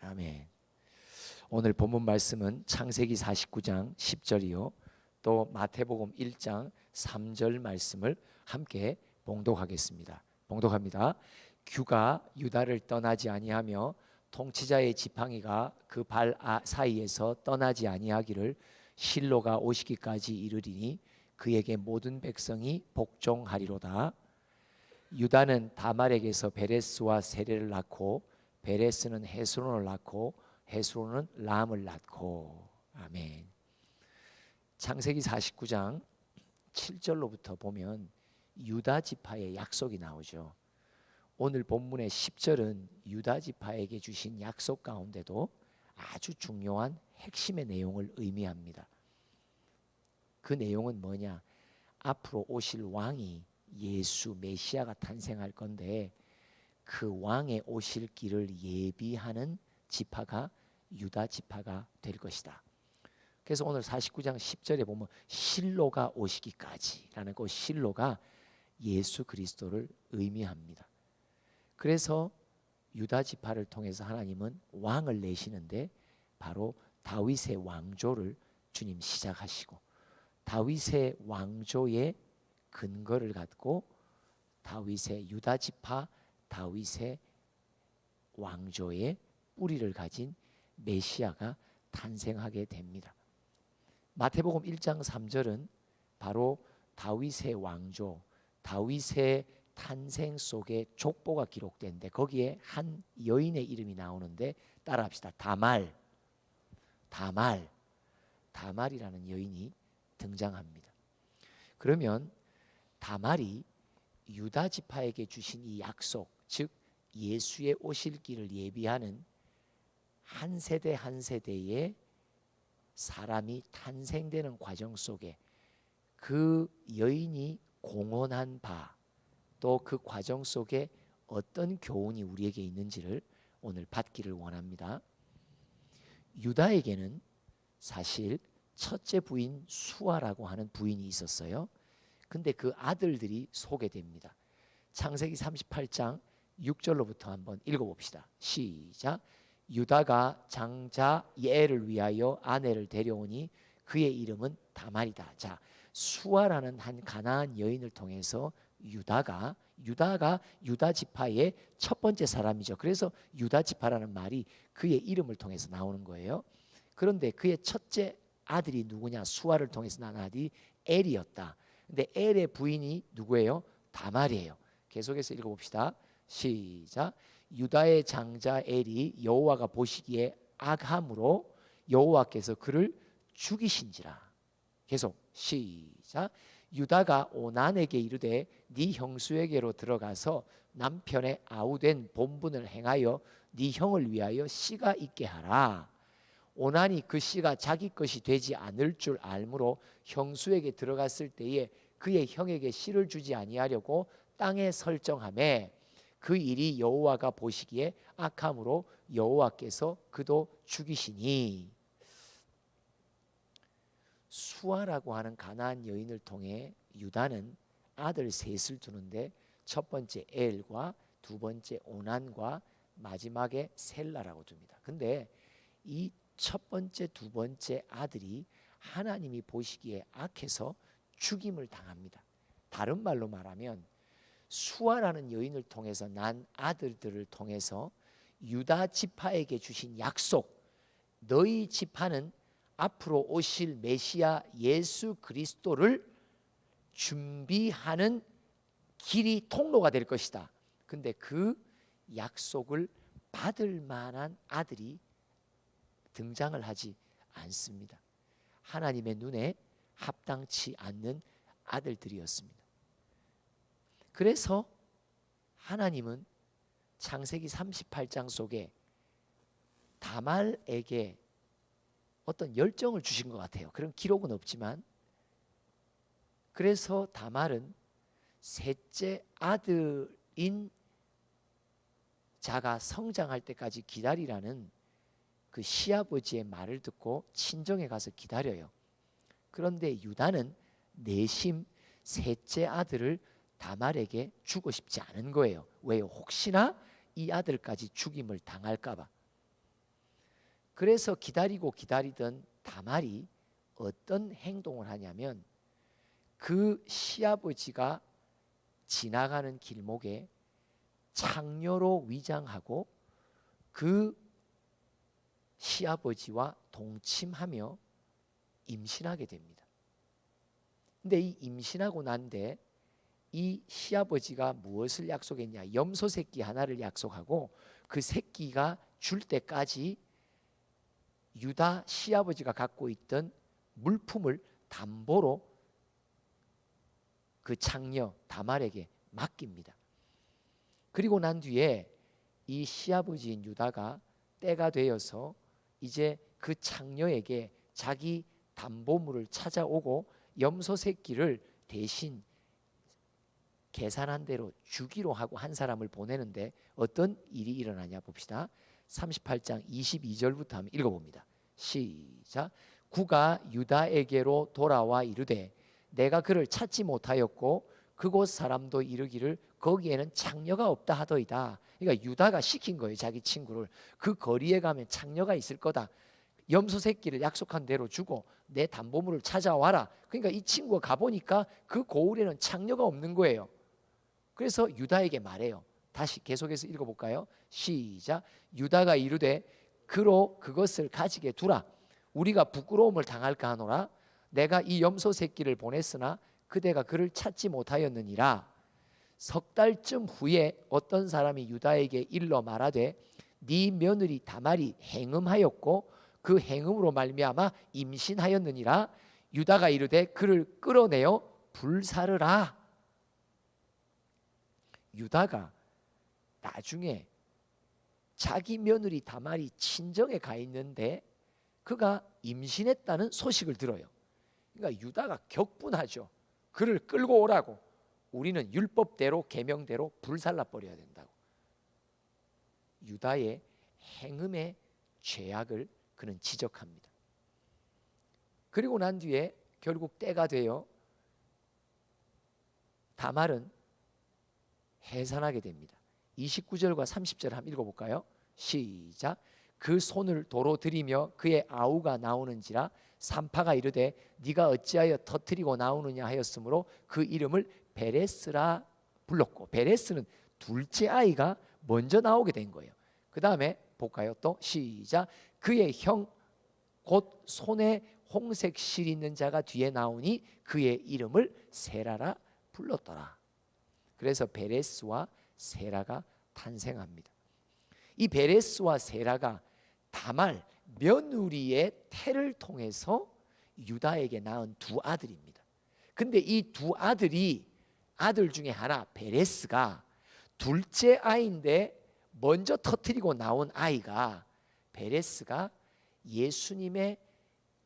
아멘. 오늘 본문 말씀은 창세기 49장 10절이요. 또 마태복음 1장 3절 말씀을 함께 봉독하겠습니다. 봉독합니다. 규가 유다를 떠나지 아니하며 통치자의 지팡이가 그 발 사이에서 떠나지 아니하기를 실로가 오시기까지 이르리니 그에게 모든 백성이 복종하리로다. 유다는 다말에게서 베레스와 세레를 낳고 베레스는 헤스론을 낳고 헤스론은 람을 낳고. 아멘. 창세기 49장 7절로부터 보면 유다 지파의 약속이 나오죠. 오늘 본문의 10절은 유다 지파에게 주신 약속 가운데도 아주 중요한 핵심의 내용을 의미합니다. 그 내용은 뭐냐? 앞으로 오실 왕이 예수 메시아가 탄생할 건데 그 왕의 오실 길을 예비하는 지파가 유다 지파가 될 것이다. 그래서 오늘 49장 10절에 보면 실로가 오시기까지라는 그 실로가 예수 그리스도를 의미합니다. 그래서 유다 지파를 통해서 하나님은 왕을 내시는데 바로 다윗의 왕조를 주님 시작하시고 다윗의 왕조의 근거를 갖고 다윗의 유다 지파 다윗의 왕조의 뿌리를 가진 메시아가 탄생하게 됩니다. 마태복음 1장 3절은 바로 다윗의 왕조, 다윗의 탄생 속에 족보가 기록된데 거기에 한 여인의 이름이 나오는데 따라합시다. 다말이라는 여인이 등장합니다. 그러면 다말이 유다 지파에게 주신 이 약속, 즉 예수의 오실 길을 예비하는 한 세대 한 세대의 사람이 탄생되는 과정 속에 그 여인이 공헌한 바, 또 그 과정 속에 어떤 교훈이 우리에게 있는지를 오늘 받기를 원합니다. 유다에게는 사실 첫째 부인 수아라고 하는 부인이 있었어요. 근데 그 아들들이 소개됩니다. 창세기 38장 6절로부터 한번 읽어봅시다. 시작. 유다가 장자 예엘을 위하여 아내를 데려오니 그의 이름은 다말이다. 자, 수아라는 한 가나안 여인을 통해서 유다가 유다 지파의 첫 번째 사람이죠. 그래서 유다 지파라는 말이 그의 이름을 통해서 나오는 거예요. 그런데 그의 첫째 아들이 누구냐? 수아를 통해서 난 아들이 엘이었다. 근데 엘의 부인이 누구예요? 다말이에요. 계속해서 읽어봅시다. 시작. 유다의 장자 엘이 여호와가 보시기에 악함으로 여호와께서 그를 죽이신지라. 계속 시작. 유다가 오난에게 이르되 네 형수에게로 들어가서 남편의 아우된 본분을 행하여 네 형을 위하여 씨가 있게 하라. 오난이 그 씨가 자기 것이 되지 않을 줄 알므로 형수에게 들어갔을 때에 그의 형에게 씨를 주지 아니하려고 땅에 설정하매 그 일이 여호와가 보시기에 악함으로 여호와께서 그도 죽이시니. 수아라고 하는 가나안 여인을 통해 유다는 아들 셋을 두는데 첫 번째 엘과 두 번째 오난과 마지막에 셀라라고 둡니다. 근데 이 첫 번째 두 번째 아들이 하나님이 보시기에 악해서 죽임을 당합니다. 다른 말로 말하면 수아라는 여인을 통해서 난 아들들을 통해서 유다 지파에게 주신 약속, 너희 지파는 앞으로 오실 메시아 예수 그리스도를 준비하는 길이 통로가 될 것이다. 근데 그 약속을 받을 만한 아들이 등장을 하지 않습니다. 하나님의 눈에 합당치 않는 아들들이었습니다. 그래서 하나님은 창세기 38장 속에 다말에게 어떤 열정을 주신 것 같아요. 그런 기록은 없지만, 그래서 다말은 셋째 아들인 자가 성장할 때까지 기다리라는 그 시아버지의 말을 듣고 친정에 가서 기다려요. 그런데 유다는 내심 셋째 아들을 다말에게 주고 싶지 않은 거예요. 왜요? 혹시나 이 아들까지 죽임을 당할까 봐. 그래서 기다리고 기다리던 다말이 어떤 행동을 하냐면 그 시아버지가 지나가는 길목에 창녀로 위장하고 그 시아버지와 동침하며 임신하게 됩니다. 근데 이 임신하고 난데 이 시아버지가 무엇을 약속했냐? 염소 새끼 하나를 약속하고 그 새끼가 줄 때까지 유다 시아버지가 갖고 있던 물품을 담보로 그 창녀 다말에게 맡깁니다. 그리고 난 뒤에 이 시아버지인 유다가 때가 되어서 이제 그 창녀에게 자기 담보물을 찾아오고 염소 새끼를 대신 계산한 대로 주기로 하고 한 사람을 보내는데 어떤 일이 일어나냐 봅시다. 38장 22절부터 한번 읽어봅니다. 시작. 구가 유다에게로 돌아와 이르되 내가 그를 찾지 못하였고 그곳 사람도 이르기를 거기에는 창녀가 없다 하더이다. 그러니까 유다가 시킨 거예요. 자기 친구를. 그 거리에 가면 창녀가 있을 거다. 염소 새끼를 약속한 대로 주고 내 담보물을 찾아와라. 그러니까 이 친구가 가보니까 그 고을에는 창녀가 없는 거예요. 그래서 유다에게 말해요. 다시 계속해서 읽어볼까요? 시작. 유다가 이르되 그로 그것을 가지게 두라. 우리가 부끄러움을 당할까 하노라. 내가 이 염소 새끼를 보냈으나 그대가 그를 찾지 못하였느니라. 석 달쯤 후에 어떤 사람이 유다에게 일러 말하되 네 며느리 다말이 행음하였고 그 행음으로 말미암아 임신하였느니라. 유다가 이르되 그를 끌어내어 불사르라. 유다가 나중에 자기 며느리 다말이 친정에 가 있는데 그가 임신했다는 소식을 들어요. 그러니까 유다가 격분하죠. 그를 끌고 오라고. 우리는 율법대로 계명대로 불살라 버려야 된다고. 유다의 행음의 죄악을 그는 지적합니다. 그리고 난 뒤에 결국 때가 되어 다말은 해산하게 됩니다. 29절과 30절 한번 읽어볼까요? 시작. 그 손을 도로 들이며 그의 아우가 나오는지라 산파가 이르되 네가 어찌하여 터뜨리고 나오느냐 하였으므로 그 이름을 베레스라 불렀고, 베레스는 둘째 아이가 먼저 나오게 된 거예요. 그 다음에 볼까요? 또 시작. 그의 형 곧 손에 홍색 실 있는 자가 뒤에 나오니 그의 이름을 세라라 불렀더라. 그래서 베레스와 세라가 탄생합니다. 이 베레스와 세라가 다말 며느리의 태를 통해서 유다에게 낳은 두 아들입니다. 근데 이 두 아들이 아들 중에 하나 베레스가 둘째 아이인데 먼저 터뜨리고 나온 아이가 베레스가 예수님의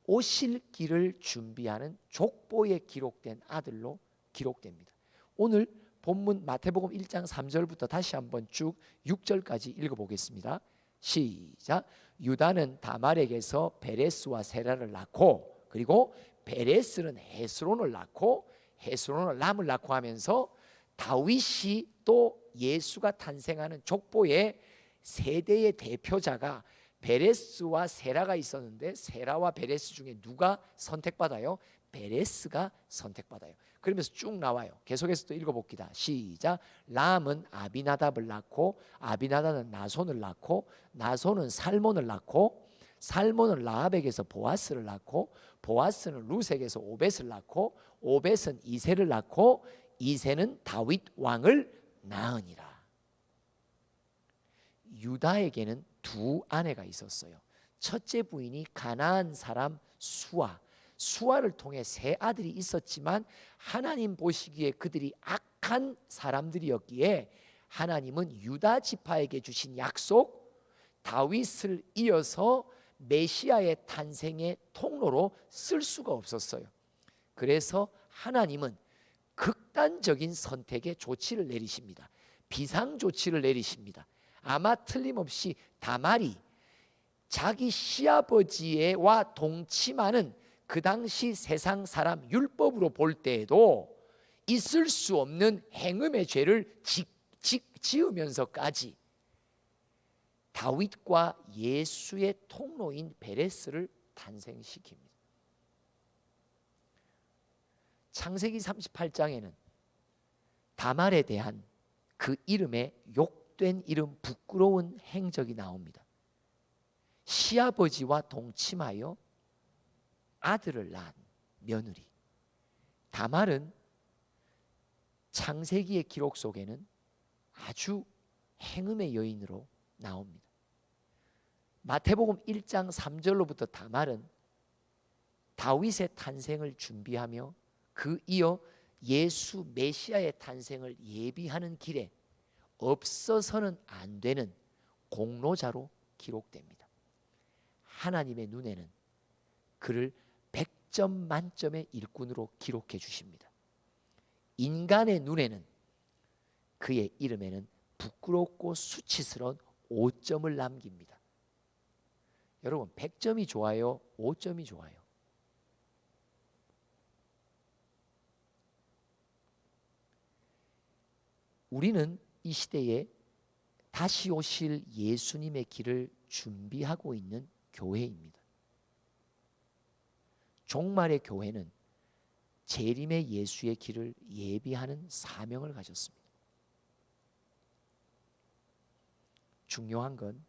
오실 길을 준비하는 족보에 기록된 아들로 기록됩니다. 오늘 본문 마태복음 1장 3절부터 다시 한번 쭉 6절까지 읽어보겠습니다. 시작. 유다는 다말에게서 베레스와 세라를 낳고 그리고 베레스는 헤스론을 낳고 헤스론은 람을 낳고 하면서 다윗이 또 예수가 탄생하는 족보의 세대의 대표자가 베레스와 세라가 있었는데 세라와 베레스 중에 누가 선택받아요? 베레스가 선택받아요. 그러면서 쭉 나와요. 계속해서 또 읽어봅시다. 시작. 람은 아비나답을 낳고 아비나답은 나손을 낳고 나손은 살몬을 낳고 살몬은 라합에게서 보아스를 낳고 보아스는 루색에서 오벳을 낳고 오벳은 이새를 낳고 이새는 다윗 왕을 낳으니라. 유다에게는 두 아내가 있었어요. 첫째 부인이 가나안 사람 수아를 통해 세 아들이 있었지만 하나님 보시기에 그들이 악한 사람들이었기에 하나님은 유다 지파에게 주신 약속 다윗을 이어서 메시아의 탄생의 통로로 쓸 수가 없었어요. 그래서 하나님은 극단적인 선택의 조치를 내리십니다. 비상 조치를 내리십니다. 아마 틀림없이 다말이 자기 시아버지와 동침하는 그 당시 세상 사람 율법으로 볼 때에도 있을 수 없는 행음의 죄를 지으면서까지 다윗과 예수의 통로인 베레스를 탄생시킵니다. 창세기 38장에는 다말에 대한 그 이름의 욕된 이름, 부끄러운 행적이 나옵니다. 시아버지와 동침하여 아들을 낳은 며느리. 다말은 창세기의 기록 속에는 아주 행음의 여인으로 나옵니다. 마태복음 1장 3절로부터 다말은 다윗의 탄생을 준비하며 그 이어 예수 메시아의 탄생을 예비하는 길에 없어서는 안 되는 공로자로 기록됩니다. 하나님의 눈에는 그를 100점 만점의 일꾼으로 기록해 주십니다. 인간의 눈에는 그의 이름에는 부끄럽고 수치스러운 5점을 남깁니다. 여러분, 100점이 좋아요? 5점이 좋아요? 우리는 이 시대에 다시 오실 예수님의 길을 준비하고 있는 교회입니다. 종말의 교회는 재림의 예수의 길을 예비하는 사명을 가졌습니다. 중요한 건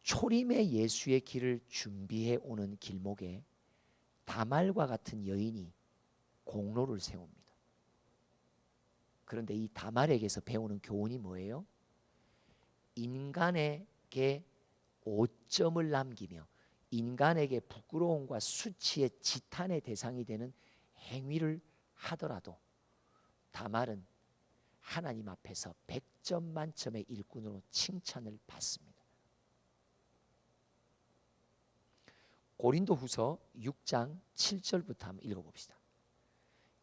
초림의 예수의 길을 준비해 오는 길목에 다말과 같은 여인이 공로를 세웁니다. 그런데 이 다말에게서 배우는 교훈이 뭐예요? 인간에게 5점을 남기며 인간에게 부끄러움과 수치의 지탄의 대상이 되는 행위를 하더라도 다말은 하나님 앞에서 100점 만점의 일꾼으로 칭찬을 받습니다. 고린도후서 6장 7절부터 한번 읽어봅시다.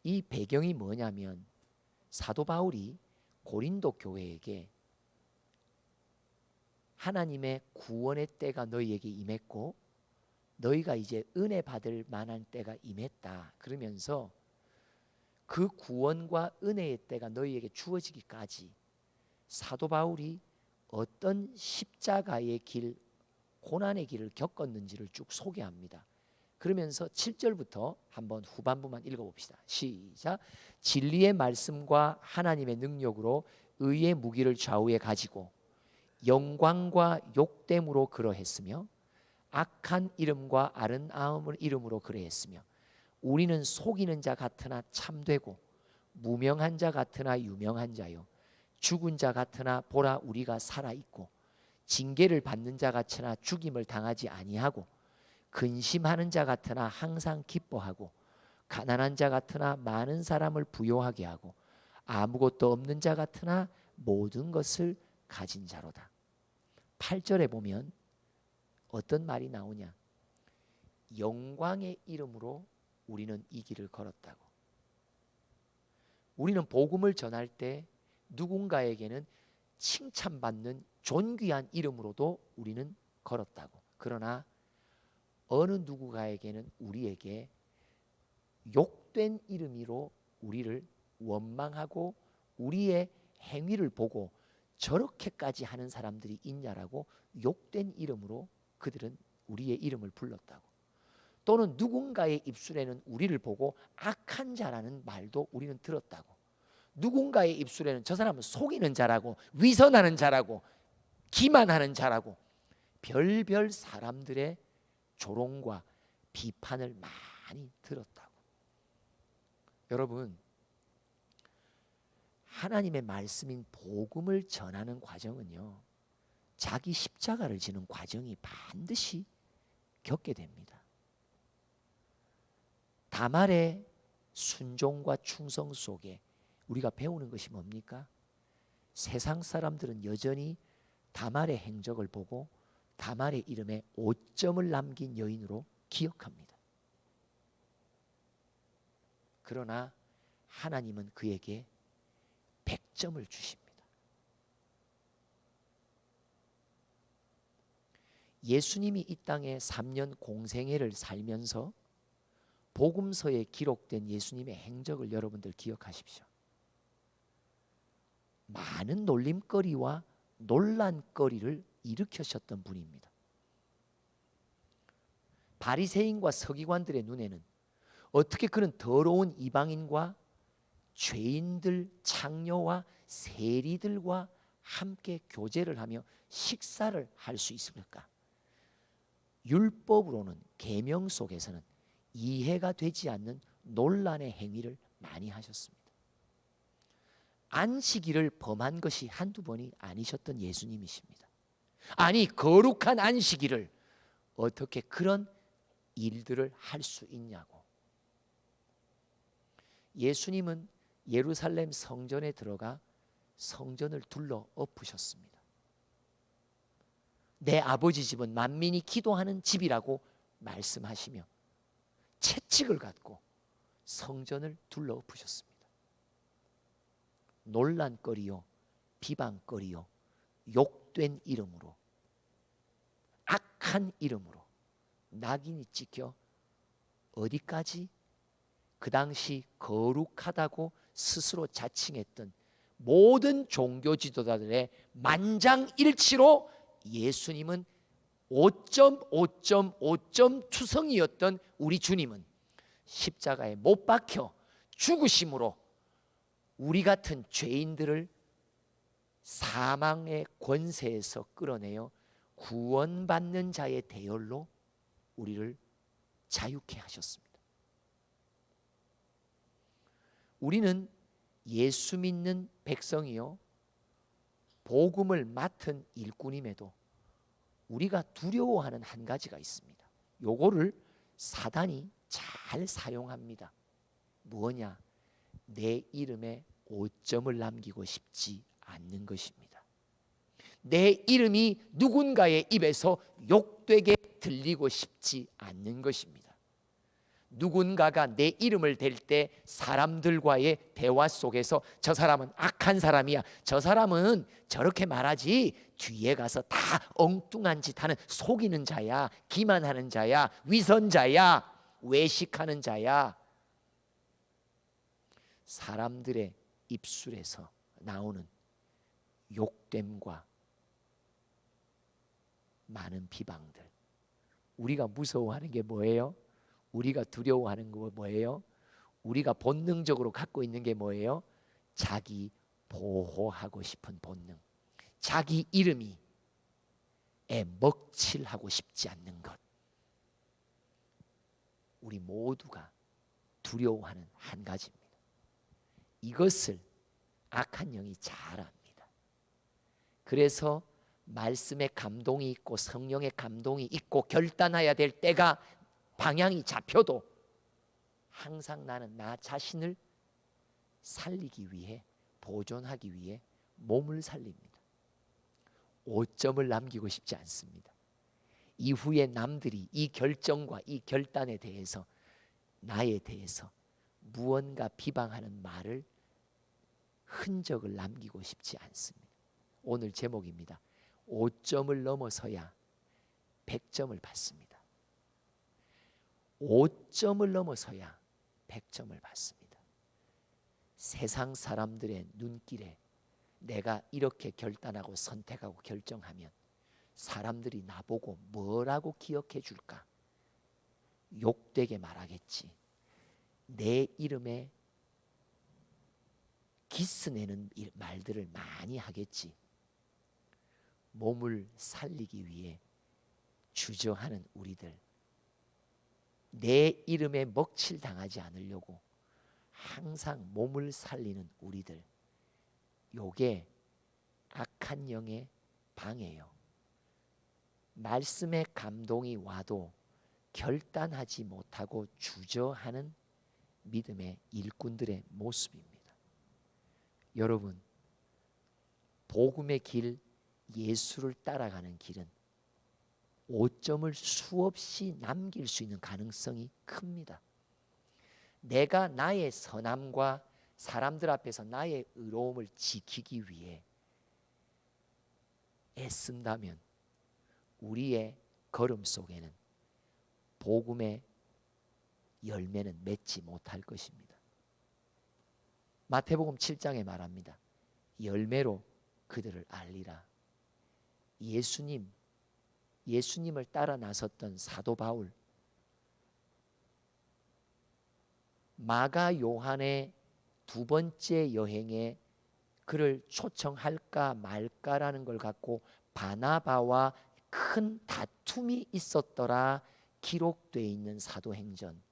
이 배경이 뭐냐면 사도 바울이 고린도 교회에게 하나님의 구원의 때가 너희에게 임했고 너희가 이제 은혜 받을 만한 때가 임했다. 그러면서 그 구원과 은혜의 때가 너희에게 주어지기까지 사도 바울이 어떤 십자가의 길, 고난의 길을 겪었는지를 쭉 소개합니다. 그러면서 7절부터 한번 후반부만 읽어봅시다. 시작. 진리의 말씀과 하나님의 능력으로 의의 무기를 좌우에 가지고 영광과 욕됨으로 그러했으며 악한 이름과 아름다운 이름으로 그러했으며 우리는 속이는 자 같으나 참되고 무명한 자 같으나 유명한 자요 죽은 자 같으나 보라 우리가 살아있고 징계를 받는 자 같으나 죽임을 당하지 아니하고 근심하는 자 같으나 항상 기뻐하고 가난한 자 같으나 많은 사람을 부요하게 하고 아무것도 없는 자 같으나 모든 것을 가진 자로다. 8절에 보면 어떤 말이 나오냐? 영광의 이름으로 우리는 이 길을 걸었다고. 우리는 복음을 전할 때 누군가에게는 칭찬받는 존귀한 이름으로도 우리는 걸었다고. 그러나 어느 누구가에게는 우리에게 욕된 이름으로 우리를 원망하고 우리의 행위를 보고 저렇게까지 하는 사람들이 있냐라고 욕된 이름으로 그들은 우리의 이름을 불렀다고. 또는 누군가의 입술에는 우리를 보고 악한 자라는 말도 우리는 들었다고. 누군가의 입술에는 저 사람은 속이는 자라고 위선하는 자라고 기만하는 자라고 별별 사람들의 조롱과 비판을 많이 들었다고. 여러분, 하나님의 말씀인 복음을 전하는 과정은요, 자기 십자가를 지는 과정이 반드시 겪게 됩니다. 다말의 순종과 충성 속에 우리가 배우는 것이 뭡니까? 세상 사람들은 여전히 다말의 행적을 보고 다말의 이름에 5점을 남긴 여인으로 기억합니다. 그러나 하나님은 그에게 100점을 주십니다. 예수님이 이 땅에 3년 공생애를 살면서 복음서에 기록된 예수님의 행적을 여러분들 기억하십시오. 많은 놀림거리와 논란거리를 일으키셨던 분입니다. 바리새인과 서기관들의 눈에는 어떻게 그런 더러운 이방인과 죄인들, 창녀와 세리들과 함께 교제를 하며 식사를 할 수 있을까? 율법으로는, 계명 속에서는 이해가 되지 않는 논란의 행위를 많이 하셨습니다. 안식일을 범한 것이 한두 번이 아니셨던 예수님이십니다. 아니, 거룩한 안식일을 어떻게 그런 일들을 할 수 있냐고. 예수님은 예루살렘 성전에 들어가 성전을 둘러 엎으셨습니다. 내 아버지 집은 만민이 기도하는 집이라고 말씀하시며 채찍을 갖고 성전을 둘러 엎으셨습니다. 논란거리요, 비방거리요, 욕된 이름으로, 악한 이름으로 낙인이 찍혀 어디까지? 그 당시 거룩하다고 스스로 자칭했던 모든 종교 지도자들의 만장일치로 예수님은 5.5.5점 투성이었던 우리 주님은 십자가에 못 박혀 죽으심으로 우리 같은 죄인들을 사망의 권세에서 끌어내어 구원받는 자의 대열로 우리를 자유케 하셨습니다. 우리는 예수 믿는 백성이요, 복음을 맡은 일꾼임에도 우리가 두려워하는 한 가지가 있습니다. 요거를 사단이 잘 사용합니다. 뭐냐? 내 이름에 오점을 남기고 싶지 않는 것입니다. 내 이름이 누군가의 입에서 욕되게 들리고 싶지 않는 것입니다. 누군가가 내 이름을 댈 때 사람들과의 대화 속에서 저 사람은 악한 사람이야, 저 사람은 저렇게 말하지 뒤에 가서 다 엉뚱한 짓 하는 속이는 자야, 기만하는 자야, 위선자야, 외식하는 자야, 사람들의 입술에서 나오는 욕됨과 많은 비방들. 우리가 무서워하는 게 뭐예요? 우리가 두려워하는 거 뭐예요? 우리가 본능적으로 갖고 있는 게 뭐예요? 자기 보호하고 싶은 본능, 자기 이름이 먹칠하고 싶지 않는 것. 우리 모두가 두려워하는 한 가지입니다. 이것을 악한 영이 잘 압니다. 그래서 말씀의 감동이 있고 성령의 감동이 있고 결단해야 될 때가 방향이 잡혀도 항상 나는 나 자신을 살리기 위해, 보존하기 위해 몸을 살립니다. 오점을 남기고 싶지 않습니다. 이후에 남들이 이 결정과 이 결단에 대해서, 나에 대해서 무언가 비방하는 말을, 흔적을 남기고 싶지 않습니다. 오늘 제목입니다. 5점을 넘어서야 100점을 받습니다. 5점을 넘어서야 100점을 받습니다. 세상 사람들의 눈길에 내가 이렇게 결단하고 선택하고 결정하면 사람들이 나보고 뭐라고 기억해 줄까? 욕되게 말하겠지. 내 이름에 기스내는 말들을 많이 하겠지. 몸을 살리기 위해 주저하는 우리들, 내 이름에 먹칠 당하지 않으려고 항상 몸을 살리는 우리들, 요게 악한 영의 방해예요. 말씀의 감동이 와도 결단하지 못하고 주저하는 믿음의 일꾼들의 모습입니다. 여러분, 복음의 길, 예수를 따라가는 길은 5점을 수없이 남길 수 있는 가능성이 큽니다. 내가 나의 선함과 사람들 앞에서 나의 의로움을 지키기 위해 애쓴다면 우리의 걸음 속에는 복음의 열매는 맺지 못할 것입니다. 마태복음 7장에 말합니다. 열매로 그들을 알리라. 예수님을 따라 나섰던 사도 바울, 마가 요한의 두 번째 여행에 그를 초청할까 말까라는 걸 갖고 바나바와 큰 다툼이 있었더라 기록되어 있는 사도행전.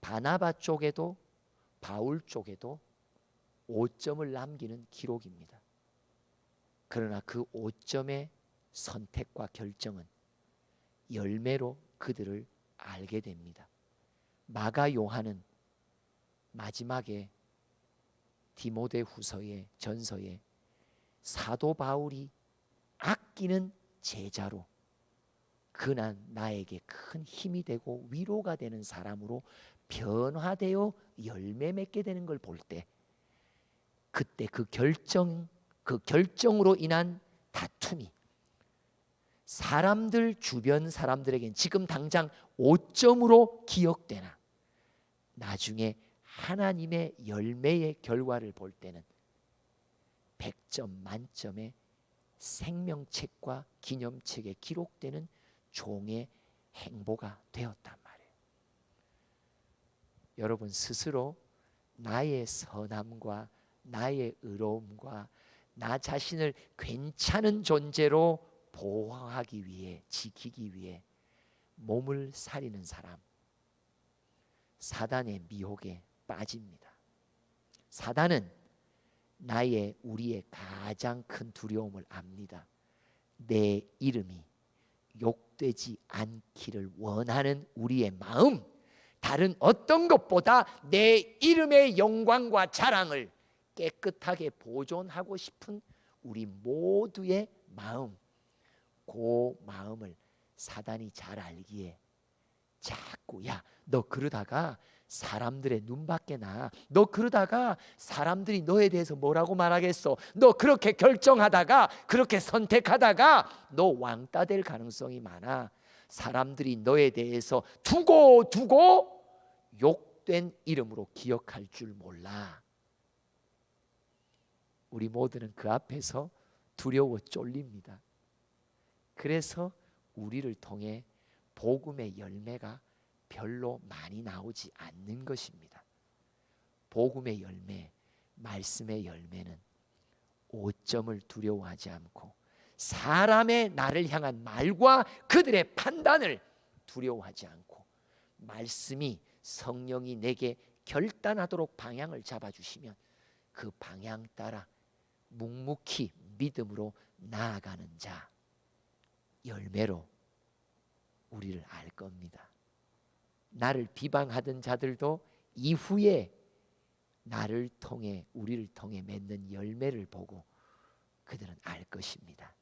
바나바 쪽에도 바울 쪽에도 오점을 남기는 기록입니다. 그러나 그 오점의 선택과 결정은 열매로 그들을 알게 됩니다. 마가 요한은 마지막에 디모데후서의 전서에 사도 바울이 아끼는 제자로 그는 나에게 큰 힘이 되고 위로가 되는 사람으로 변화되어 열매 맺게 되는 걸 볼 때, 그때 그 결정으로 인한 다툼이 주변 사람들에겐 지금 당장 5점으로 기억되나 나중에 하나님의 열매의 결과를 볼 때는 100점 만점의 생명책과 기념책에 기록되는 종의 행보가 되었단 말이에요. 여러분 스스로 나의 선함과 나의 의로움과 나 자신을 괜찮은 존재로 보호하기 위해, 지키기 위해 몸을 사리는 사람, 사단의 미혹에 빠집니다. 사단은 우리의 가장 큰 두려움을 압니다. 내 이름이 욕되지 않기를 원하는 우리의 마음, 다른 어떤 것보다 내 이름의 영광과 자랑을 깨끗하게 보존하고 싶은 우리 모두의 마음, 그 마음을 사단이 잘 알기에 자꾸 너 그러다가 사람들의 눈밖에 나, 너 그러다가 사람들이 너에 대해서 뭐라고 말하겠어, 너 그렇게 결정하다가 그렇게 선택하다가 너 왕따 될 가능성이 많아, 사람들이 너에 대해서 두고 욕된 이름으로 기억할 줄 몰라. 우리 모두는 그 앞에서 두려워 쫄립니다. 그래서 우리를 통해 복음의 열매가 별로 많이 나오지 않는 것입니다. 복음의 열매, 말씀의 열매는 오점을 두려워하지 않고 사람의 나를 향한 말과 그들의 판단을 두려워하지 않고 말씀이, 성령이 내게 결단하도록 방향을 잡아주시면 그 방향 따라 묵묵히 믿음으로 나아가는 자, 열매로 우리를 알 겁니다. 나를 비방하던 자들도 이후에 나를 통해, 우리를 통해 맺는 열매를 보고 그들은 알 것입니다.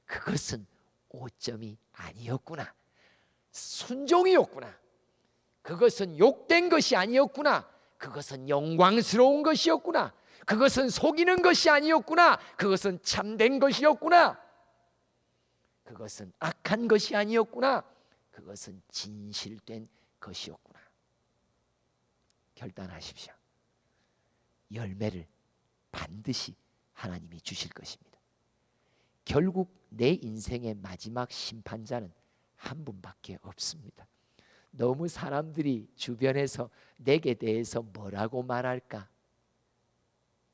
그것은 오점이 아니었구나, 순종이었구나, 그것은 욕된 것이 아니었구나, 그것은 영광스러운 것이었구나, 그것은 속이는 것이 아니었구나, 그것은 참된 것이었구나, 그것은 악한 것이 아니었구나, 그것은 진실된 것이었구나. 결단하십시오. 열매를 반드시 하나님이 주실 것입니다. 결국 내 인생의 마지막 심판자는 한 분밖에 없습니다. 너무 사람들이 주변에서 내게 대해서 뭐라고 말할까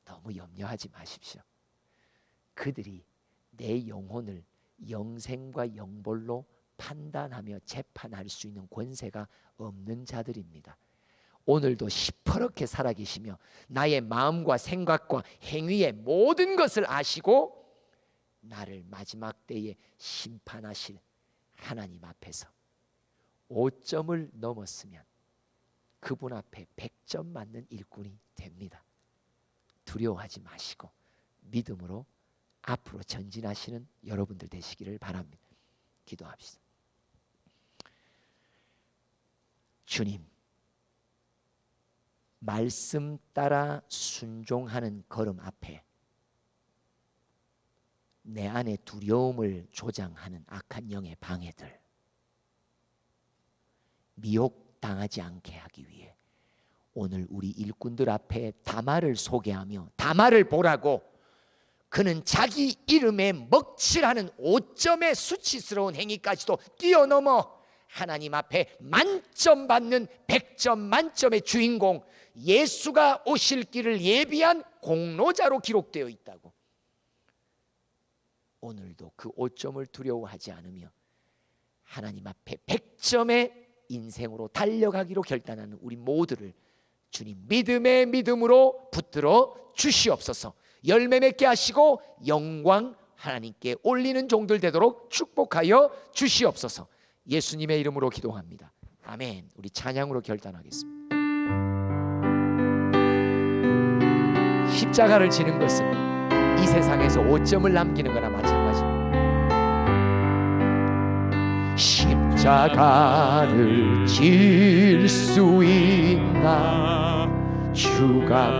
너무 염려하지 마십시오. 그들이 내 영혼을 영생과 영벌로 판단하며 재판할 수 있는 권세가 없는 자들입니다. 오늘도 시퍼렇게 살아계시며 나의 마음과 생각과 행위의 모든 것을 아시고 나를 마지막 때에 심판하실 하나님 앞에서 5점을 넘었으면 그분 앞에 100점 맞는 일꾼이 됩니다. 두려워하지 마시고 믿음으로 앞으로 전진하시는 여러분들 되시기를 바랍니다. 기도합시다. 주님, 말씀 따라 순종하는 걸음 앞에 내 안에 두려움을 조장하는 악한 영의 방해들, 미혹당하지 않게 하기 위해 오늘 우리 일꾼들 앞에 담화를 소개하며 담화를 보라고 그는 자기 이름에 먹칠하는 5점의 수치스러운 행위까지도 뛰어넘어 하나님 앞에 만점 받는 100점 만점의 주인공, 예수가 오실 길을 예비한 공로자로 기록되어 있다고. 오늘도 그 5점을 두려워하지 않으며 하나님 앞에 100점의 인생으로 달려가기로 결단하는 우리 모두를 주님 믿음의 믿음으로 붙들어 주시옵소서. 열매 맺게 하시고 영광 하나님께 올리는 종들 되도록 축복하여 주시옵소서. 예수님의 이름으로 기도합니다. 아멘. 우리 찬양으로 결단하겠습니다. 십자가를 지는 것은 이 세상에서 5점을 남기는 거나 마찬가지입니다. 십자가를 질 수 있나 주가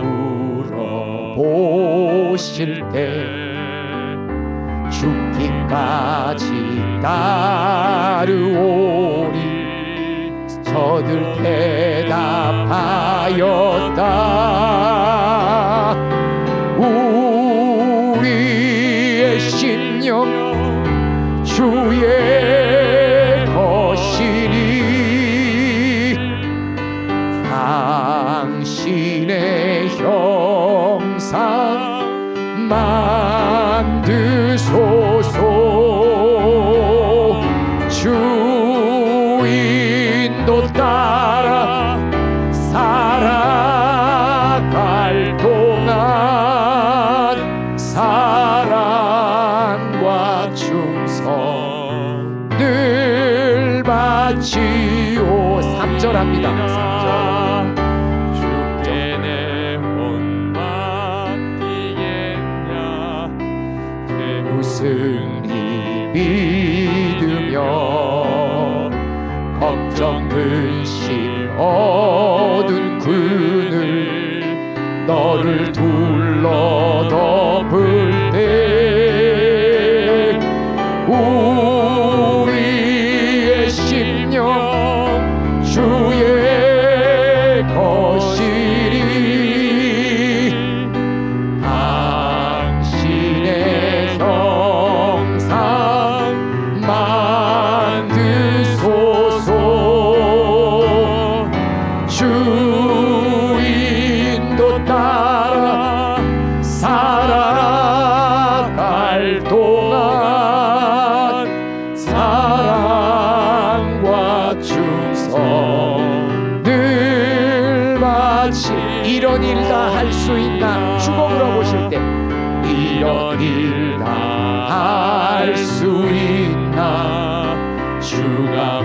물어보실 때 죽기까지 따르오리 저들 대답하였다. 우리의 심령 주의 것이니 당신의 형상 만드소서. 주인도 따라 살아갈 동안 사랑과 충성 늘 바치오. 3절합니다. 주께 내 혼 맡기겠냐 승리 믿으며 걱정 근심 어두운 그늘 너를 둘러 덮을 때 우리의 심령 주의 것이니 당신의 형상 만드소서. 주인도 따라 살아갈 동안 사랑과 충성 늘 바치. 이런 일 다 할 수 있나 주고 물어보실 때 이런 일 다 할 수 있나 주가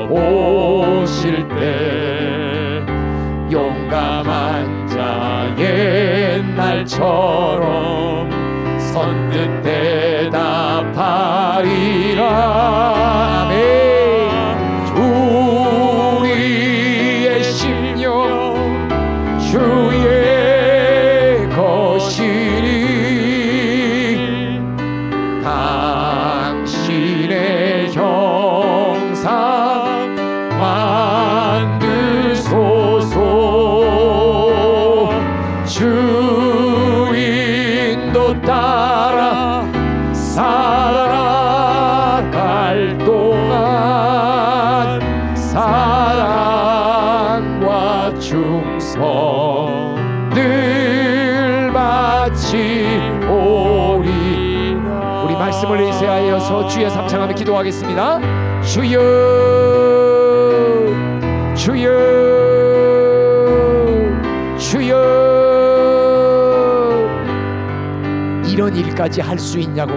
물어보실 때 용감한 자 옛날처럼 선뜻 대답하리라. 아멘. 우리의 심령 주의 것이니 당신의 형상 만드소서. 주인도 따라 살아갈 동안 사랑과 충성 늘 바치오리. 우리 말씀을 의지하여서 주의 삼창하며 기도하겠습니다. 주여 주여 주여. 이런 일까지 할 수 있냐고